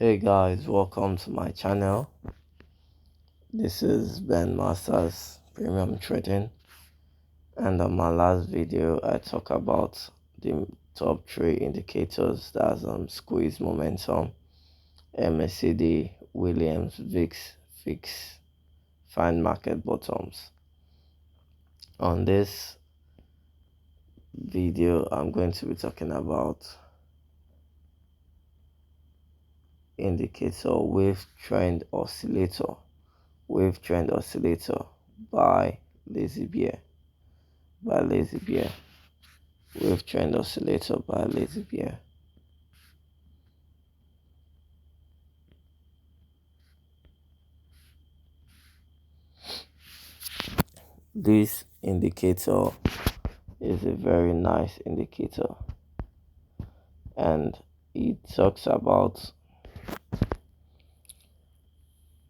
Hey guys, welcome to my channel. This is Ben Masters Premium Trading, and on my last video I talk about the top three indicators, that's squeeze momentum, MACD, Williams, VIX, fix, find market bottoms. On this video I'm going to be talking about indicator wave trend oscillator by Lazy Bear. Wave trend oscillator by Lazy Bear. This indicator is a very nice indicator, and it talks about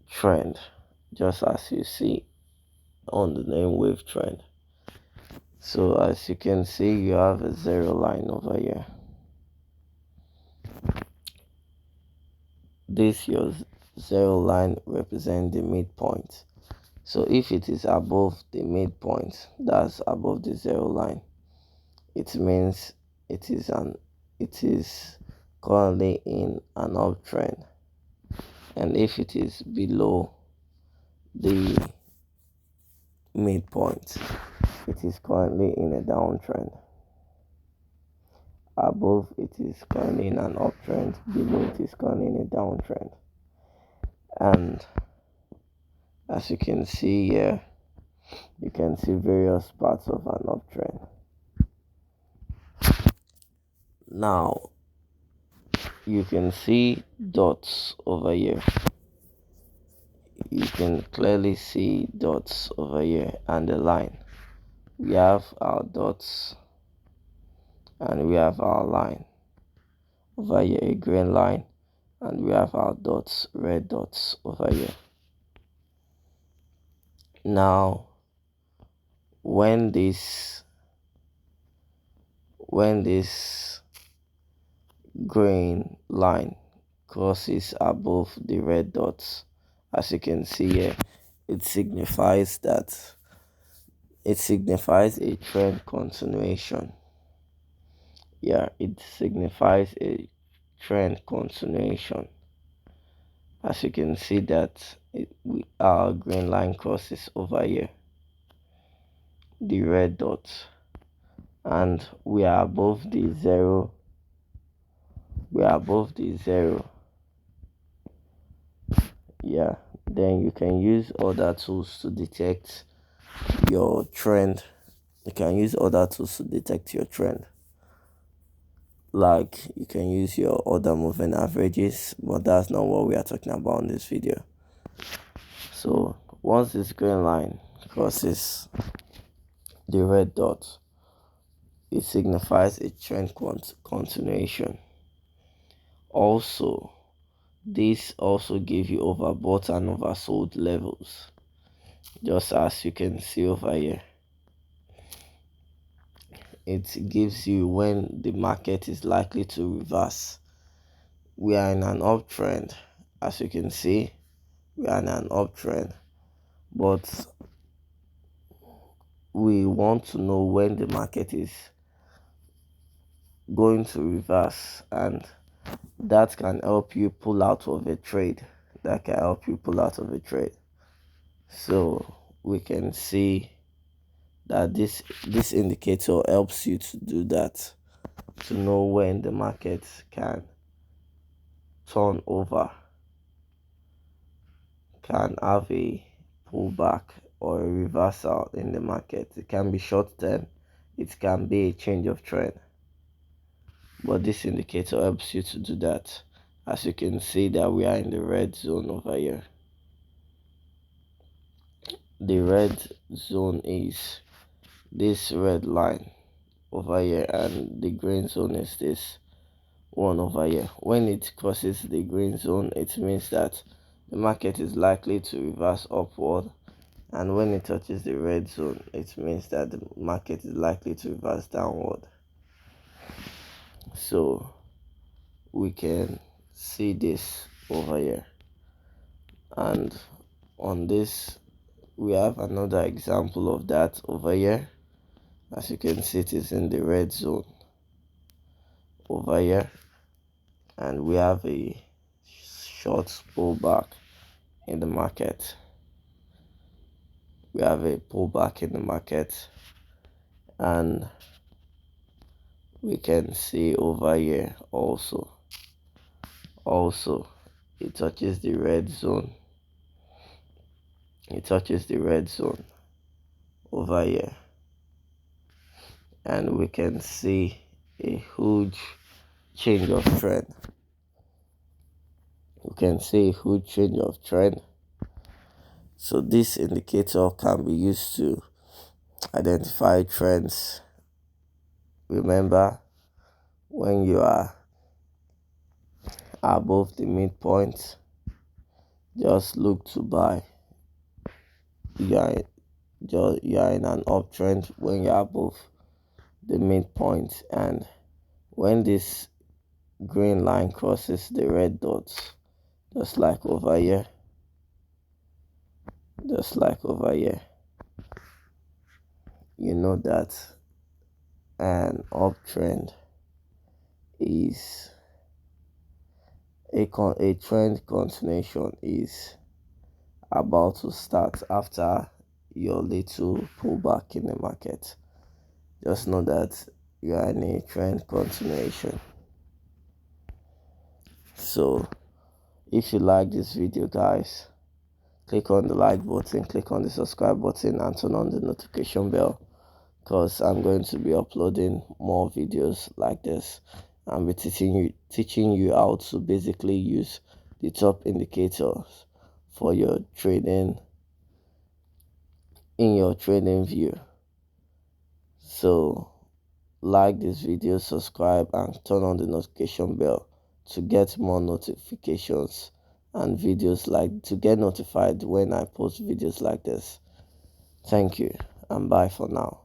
trend, just as you see on the name wave trend. So as you can see, you have a zero line over here. This your zero line represents the midpoint. So if it is above the midpoint, that's above the zero line, it means it is currently in an uptrend. And if it is below the midpoint, it is currently in a downtrend. Above, it is currently in an uptrend. Below, it is currently in a downtrend. And as you can see here, you can see various parts of an uptrend. Now you can see dots over here. You can clearly see dots over here and the line. We have our dots and we have our line over here, a green line, and we have our dots, red dots over here. Now when this green line crosses above the red dots, as you can see here, it signifies a trend continuation. Yeah, it signifies a trend continuation. As you can see that our green line crosses over here, the red dots, and we are above the zero. Yeah, then you can use other tools to detect your trend. Like you can use your other moving averages, but that's not what we are talking about in this video. So once this green line crosses the red dot, it signifies a trend continuation. Also, this also gives you overbought and oversold levels, just as you can see over here. It gives you when the market is likely to reverse. We are in an uptrend. As you can see, we are in an uptrend, but we want to know when the market is going to reverse, and that can help you pull out of a trade. So we can see that this indicator helps you to do that, to know when the market can turn over, can have a pullback or a reversal in the market. It can be short term, it can be a change of trend, but this indicator helps you to do that. As you can see that we are in the red zone over here. The red zone is this red line over here, and the green zone is this one over here. When it crosses the green zone, it means that the market is likely to reverse upward, and when it touches the red zone, it means that the market is likely to reverse downward. So we can see this over here. And on this, we have another example of that over here. As you can see, it is in the red zone over here, and we have a short pullback in the market. We have a pullback in the market, and we can see over here also it touches the red zone. It touches the red zone over here, and we can see a huge change of trend. We can see a huge change of trend. So this indicator can be used to identify trends. Remember, when you are above the midpoint, just look to buy. You are in an uptrend when you're above the midpoint, and when this green line crosses the red dots, just like over here, you know that an uptrend is a trend continuation is about to start after your little pullback in the market. Just know that you are in a trend continuation. So if you like this video, guys, click on the like button, click on the subscribe button, and turn on the notification bell, because I'm going to be uploading more videos like this. I'll be teaching you how to basically use the top indicators for your trading in your trading view. So like this video, subscribe, and turn on the notification bell to get more notifications and videos to get notified when I post videos like this. Thank you, and bye for now.